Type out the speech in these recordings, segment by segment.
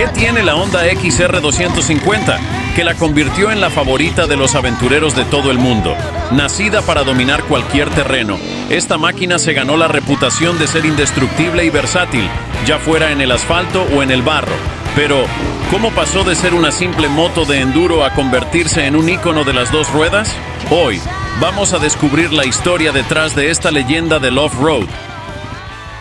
¿Qué tiene la Honda XR 250? Que la convirtió en la favorita de los aventureros de todo el mundo. Nacida para dominar cualquier terreno, esta máquina se ganó la reputación de ser indestructible y versátil, ya fuera en el asfalto o en el barro. Pero, ¿cómo pasó de ser una simple moto de enduro a convertirse en un ícono de las dos ruedas? Hoy, vamos a descubrir la historia detrás de esta leyenda del off-road.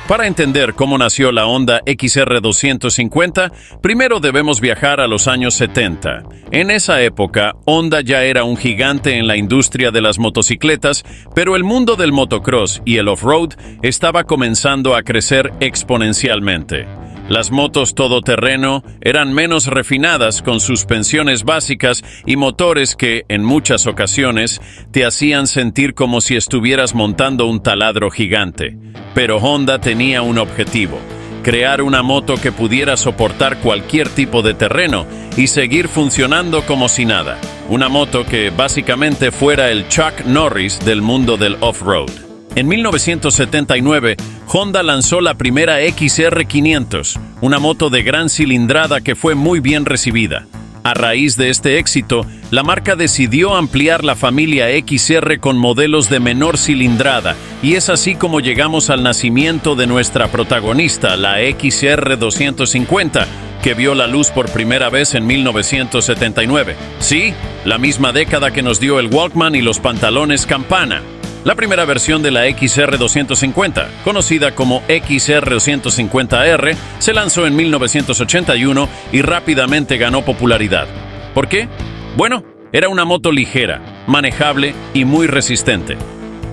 Para entender cómo nació la Honda XR 250, primero debemos viajar a los años 70. En esa época, Honda ya era un gigante en la industria de las motocicletas, pero el mundo del motocross y el off-road estaba comenzando a crecer exponencialmente. Las motos todoterreno eran menos refinadas, con suspensiones básicas y motores que, en muchas ocasiones, te hacían sentir como si estuvieras montando un taladro gigante. Pero Honda tenía un objetivo: crear una moto que pudiera soportar cualquier tipo de terreno y seguir funcionando como si nada. Una moto que básicamente fuera el Chuck Norris del mundo del off-road. En 1979, Honda lanzó la primera XR500, una moto de gran cilindrada que fue muy bien recibida. A raíz de este éxito, la marca decidió ampliar la familia XR con modelos de menor cilindrada, y es así como llegamos al nacimiento de nuestra protagonista, la XR 250, que vio la luz por primera vez en 1979. Sí, la misma década que nos dio el Walkman y los pantalones Campana. La primera versión de la XR 250, conocida como XR 250R, se lanzó en 1981 y rápidamente ganó popularidad. ¿Por qué? Bueno, era una moto ligera, manejable y muy resistente.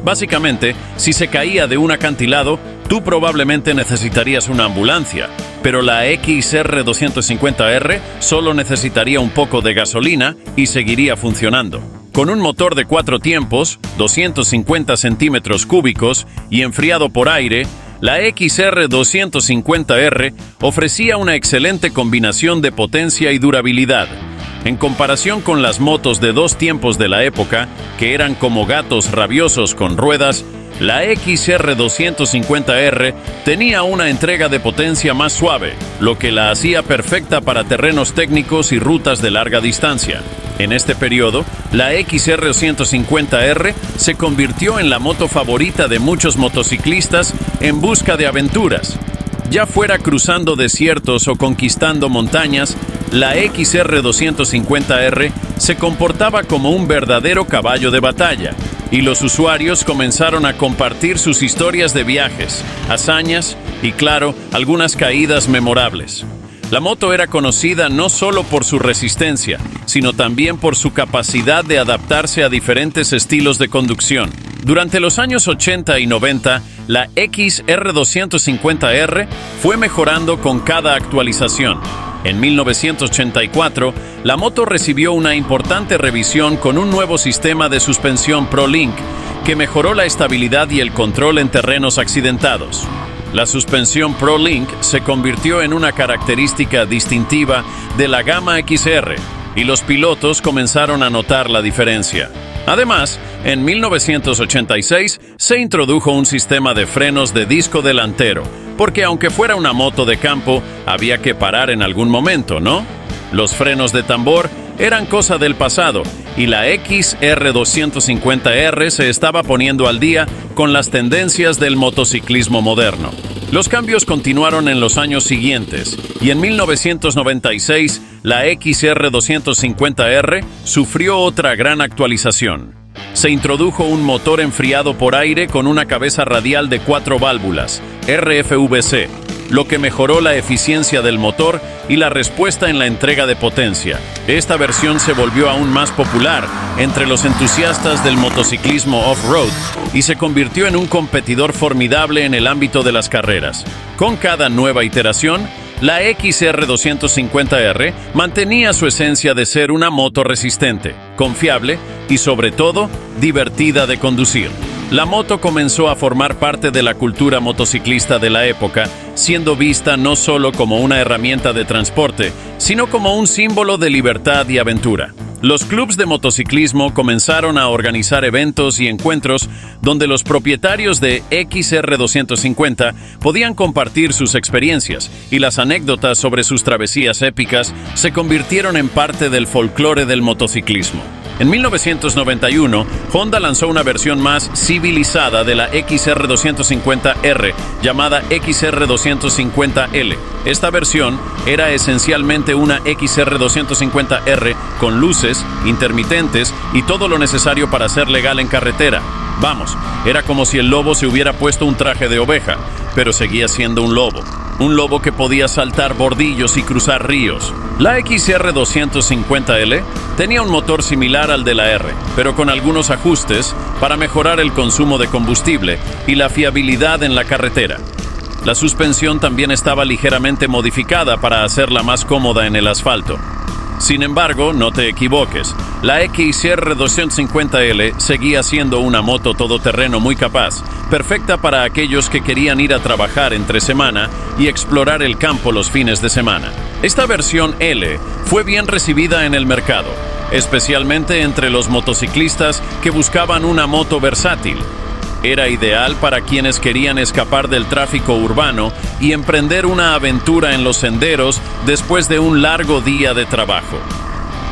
Básicamente, si se caía de un acantilado, tú probablemente necesitarías una ambulancia, pero la XR 250R solo necesitaría un poco de gasolina y seguiría funcionando. Con un motor de 4 tiempos, 250 centímetros cúbicos y enfriado por aire, la XR 250R ofrecía una excelente combinación de potencia y durabilidad. En comparación con las motos de 2 tiempos de la época, que eran como gatos rabiosos con ruedas, la XR 250R tenía una entrega de potencia más suave, lo que la hacía perfecta para terrenos técnicos y rutas de larga distancia. En este periodo, la XR 250R se convirtió en la moto favorita de muchos motociclistas en busca de aventuras. Ya fuera cruzando desiertos o conquistando montañas, la XR 250R se comportaba como un verdadero caballo de batalla, y los usuarios comenzaron a compartir sus historias de viajes, hazañas y, claro, algunas caídas memorables. La moto era conocida no solo por su resistencia, sino también por su capacidad de adaptarse a diferentes estilos de conducción. Durante los años 80 y 90, la XR 250R fue mejorando con cada actualización. En 1984, la moto recibió una importante revisión con un nuevo sistema de suspensión ProLink que mejoró la estabilidad y el control en terrenos accidentados. La suspensión ProLink se convirtió en una característica distintiva de la gama XR, y los pilotos comenzaron a notar la diferencia. Además, en 1986 se introdujo un sistema de frenos de disco delantero, porque aunque fuera una moto de campo, había que parar en algún momento, ¿no? Los frenos de tambor eran cosa del pasado, y la XR 250R se estaba poniendo al día con las tendencias del motociclismo moderno. Los cambios continuaron en los años siguientes, y en 1996 la XR 250R sufrió otra gran actualización. Se introdujo un motor enfriado por aire con una cabeza radial de 4 válvulas, RFVC, lo que mejoró la eficiencia del motor y la respuesta en la entrega de potencia. Esta versión se volvió aún más popular entre los entusiastas del motociclismo off-road y se convirtió en un competidor formidable en el ámbito de las carreras. Con cada nueva iteración, la XR 250R mantenía su esencia de ser una moto resistente, confiable y, sobre todo, divertida de conducir. La moto comenzó a formar parte de la cultura motociclista de la época, siendo vista no solo como una herramienta de transporte, sino como un símbolo de libertad y aventura. Los clubs de motociclismo comenzaron a organizar eventos y encuentros donde los propietarios de XR250 podían compartir sus experiencias, y las anécdotas sobre sus travesías épicas se convirtieron en parte del folclore del motociclismo. En 1991, Honda lanzó una versión más civilizada de la XR250R, llamada XR250L. Esta versión era esencialmente una XR250R con luces, intermitentes y todo lo necesario para ser legal en carretera. Vamos, era como si el lobo se hubiera puesto un traje de oveja, pero seguía siendo un lobo. Un lobo que podía saltar bordillos y cruzar ríos. La XR250L tenía un motor similar al de la R, pero con algunos ajustes para mejorar el consumo de combustible y la fiabilidad en la carretera. La suspensión también estaba ligeramente modificada para hacerla más cómoda en el asfalto. Sin embargo, no te equivoques, la XR250L seguía siendo una moto todoterreno muy capaz, perfecta para aquellos que querían ir a trabajar entre semana y explorar el campo los fines de semana. Esta versión L fue bien recibida en el mercado, especialmente entre los motociclistas que buscaban una moto versátil. Era ideal para quienes querían escapar del tráfico urbano y emprender una aventura en los senderos después de un largo día de trabajo.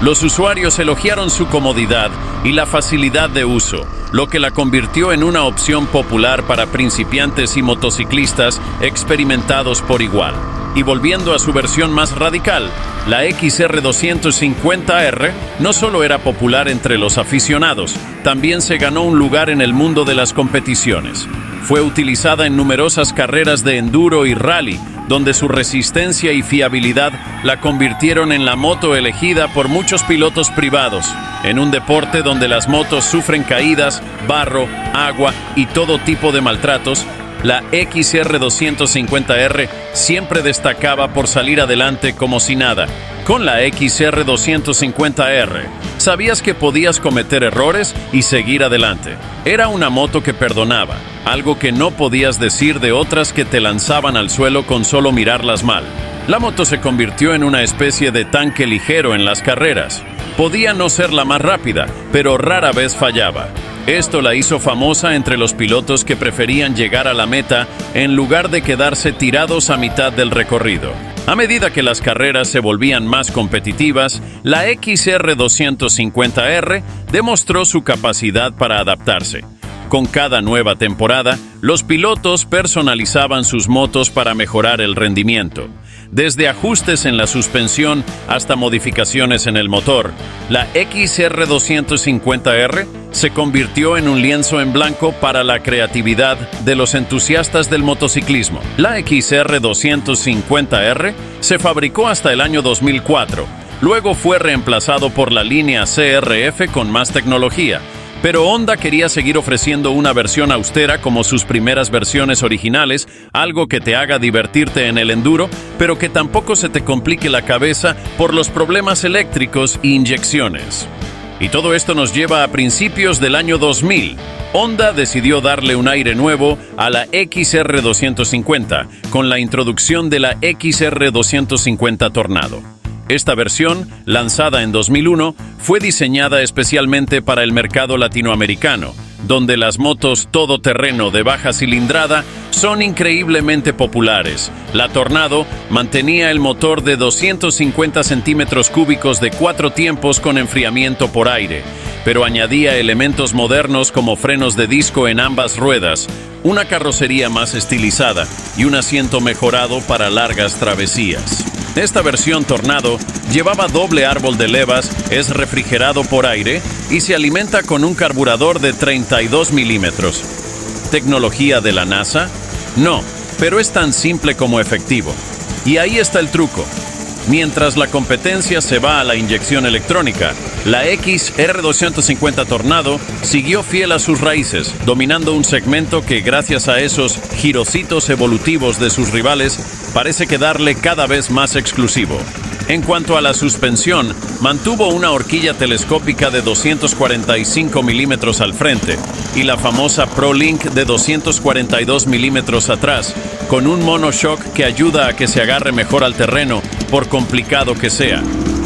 Los usuarios elogiaron su comodidad y la facilidad de uso, lo que la convirtió en una opción popular para principiantes y motociclistas experimentados por igual. Y volviendo a su versión más radical, la XR250R no solo era popular entre los aficionados, también se ganó un lugar en el mundo de las competiciones. Fue utilizada en numerosas carreras de enduro y rally, donde su resistencia y fiabilidad la convirtieron en la moto elegida por muchos pilotos privados. En un deporte donde las motos sufren caídas, barro, agua y todo tipo de maltratos, la XR250R siempre destacaba por salir adelante como si nada. Con la XR250R, sabías que podías cometer errores y seguir adelante. Era una moto que perdonaba, algo que no podías decir de otras que te lanzaban al suelo con solo mirarlas mal. La moto se convirtió en una especie de tanque ligero en las carreras. Podía no ser la más rápida, pero rara vez fallaba. Esto la hizo famosa entre los pilotos que preferían llegar a la meta en lugar de quedarse tirados a mitad del recorrido. A medida que las carreras se volvían más competitivas, la XR250R demostró su capacidad para adaptarse. Con cada nueva temporada, los pilotos personalizaban sus motos para mejorar el rendimiento. Desde ajustes en la suspensión hasta modificaciones en el motor, la XR250R se convirtió en un lienzo en blanco para la creatividad de los entusiastas del motociclismo. La XR250R se fabricó hasta el año 2004. Luego fue reemplazado por la línea CRF con más tecnología. Pero Honda quería seguir ofreciendo una versión austera como sus primeras versiones originales, algo que te haga divertirte en el enduro, pero que tampoco se te complique la cabeza por los problemas eléctricos e inyecciones. Y todo esto nos lleva a principios del año 2000. Honda decidió darle un aire nuevo a la XR250 con la introducción de la XR250 Tornado. Esta versión, lanzada en 2001, fue diseñada especialmente para el mercado latinoamericano, donde las motos todoterreno de baja cilindrada son increíblemente populares. La Tornado mantenía el motor de 250 centímetros cúbicos de 4 tiempos con enfriamiento por aire, pero añadía elementos modernos como frenos de disco en ambas ruedas, una carrocería más estilizada y un asiento mejorado para largas travesías. Esta versión Tornado llevaba doble árbol de levas, es refrigerado por aire y se alimenta con un carburador de 32 milímetros. ¿Tecnología de la NASA? No, pero es tan simple como efectivo. Y ahí está el truco. Mientras la competencia se va a la inyección electrónica, la XR250 Tornado siguió fiel a sus raíces, dominando un segmento que, gracias a esos girocitos evolutivos de sus rivales, parece quedarle cada vez más exclusivo. En cuanto a la suspensión, mantuvo una horquilla telescópica de 245 milímetros al frente y la famosa ProLink de 242 milímetros atrás, con un monoshock que ayuda a que se agarre mejor al terreno, por complicado que sea.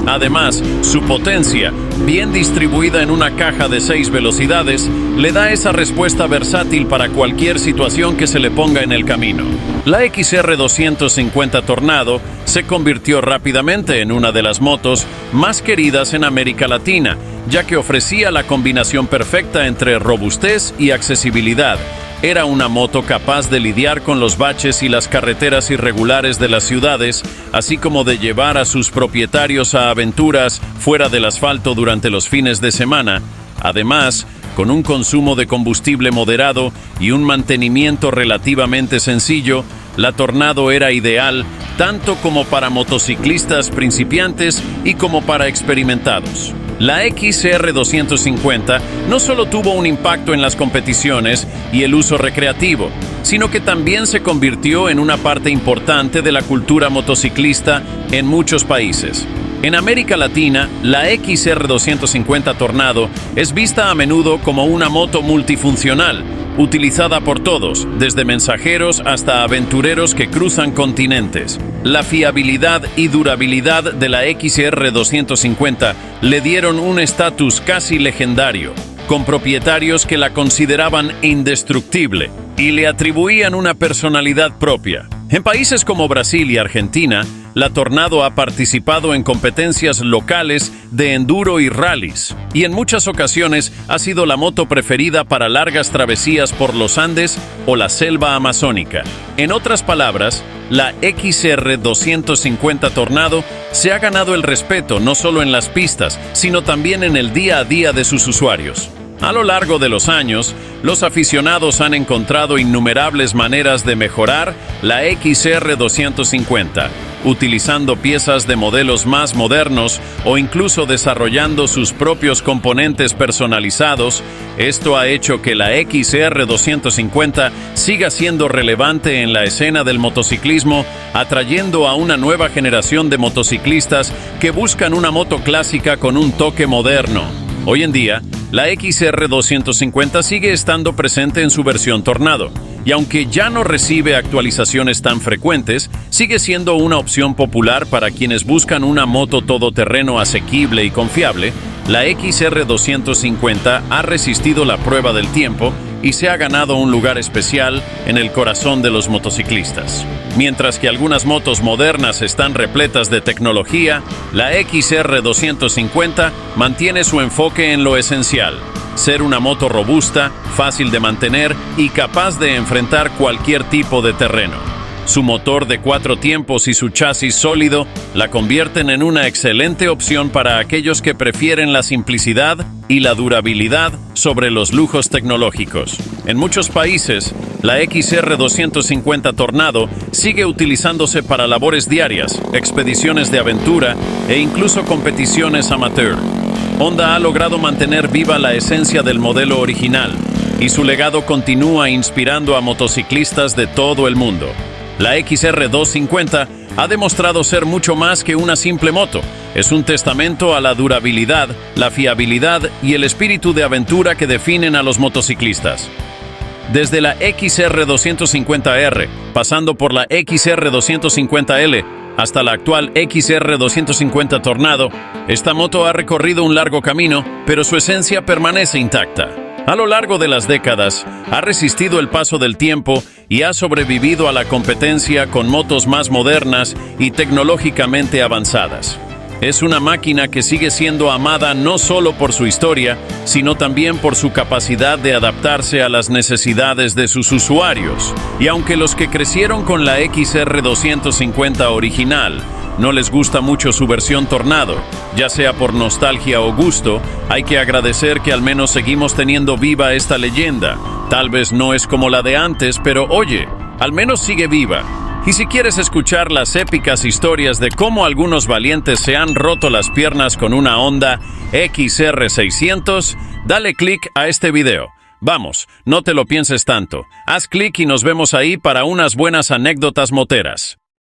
Además, su potencia, bien distribuida en una caja de 6 velocidades, le da esa respuesta versátil para cualquier situación que se le ponga en el camino. La XR 250 Tornado se convirtió rápidamente en una de las motos más queridas en América Latina, ya que ofrecía la combinación perfecta entre robustez y accesibilidad. Era una moto capaz de lidiar con los baches y las carreteras irregulares de las ciudades, así como de llevar a sus propietarios a aventuras fuera del asfalto durante los fines de semana. Además, con un consumo de combustible moderado y un mantenimiento relativamente sencillo, la Tornado era ideal tanto como para motociclistas principiantes y como para experimentados. La XR 250 no solo tuvo un impacto en las competiciones y el uso recreativo, sino que también se convirtió en una parte importante de la cultura motociclista en muchos países. En América Latina, la XR 250 Tornado es vista a menudo como una moto multifuncional, utilizada por todos, desde mensajeros hasta aventureros que cruzan continentes. La fiabilidad y durabilidad de la XR 250 le dieron un estatus casi legendario, con propietarios que la consideraban indestructible y le atribuían una personalidad propia. En países como Brasil y Argentina, la Tornado ha participado en competencias locales de enduro y rallies, y en muchas ocasiones ha sido la moto preferida para largas travesías por los Andes o la selva amazónica. En otras palabras, la XR 250 Tornado se ha ganado el respeto no solo en las pistas, sino también en el día a día de sus usuarios. A lo largo de los años, los aficionados han encontrado innumerables maneras de mejorar la XR 250, utilizando piezas de modelos más modernos o incluso desarrollando sus propios componentes personalizados. Esto ha hecho que la XR 250 siga siendo relevante en la escena del motociclismo, atrayendo a una nueva generación de motociclistas que buscan una moto clásica con un toque moderno. Hoy en día, la XR 250 sigue estando presente en su versión Tornado, y aunque ya no recibe actualizaciones tan frecuentes, sigue siendo una opción popular para quienes buscan una moto todoterreno asequible y confiable. La XR 250 ha resistido la prueba del tiempo y se ha ganado un lugar especial en el corazón de los motociclistas. Mientras que algunas motos modernas están repletas de tecnología, la XR 250 mantiene su enfoque en lo esencial: ser una moto robusta, fácil de mantener y capaz de enfrentar cualquier tipo de terreno. Su motor de 4 tiempos y su chasis sólido la convierten en una excelente opción para aquellos que prefieren la simplicidad y la durabilidad sobre los lujos tecnológicos. En muchos países, la XR 250 Tornado sigue utilizándose para labores diarias, expediciones de aventura e incluso competiciones amateur. Honda ha logrado mantener viva la esencia del modelo original, y su legado continúa inspirando a motociclistas de todo el mundo. La XR 250 ha demostrado ser mucho más que una simple moto. Es un testamento a la durabilidad, la fiabilidad y el espíritu de aventura que definen a los motociclistas. Desde la XR 250R, pasando por la XR 250L, hasta la actual XR 250 Tornado, esta moto ha recorrido un largo camino, pero su esencia permanece intacta. A lo largo de las décadas, ha resistido el paso del tiempo y ha sobrevivido a la competencia con motos más modernas y tecnológicamente avanzadas. Es una máquina que sigue siendo amada no solo por su historia, sino también por su capacidad de adaptarse a las necesidades de sus usuarios. Y aunque los que crecieron con la XR 250 original no les gusta mucho su versión Tornado, ya sea por nostalgia o gusto, hay que agradecer que al menos seguimos teniendo viva esta leyenda. Tal vez no es como la de antes, pero oye, al menos sigue viva. Y si quieres escuchar las épicas historias de cómo algunos valientes se han roto las piernas con una Honda XR 600, dale clic a este video. Vamos, no te lo pienses tanto. Haz clic y nos vemos ahí para unas buenas anécdotas moteras.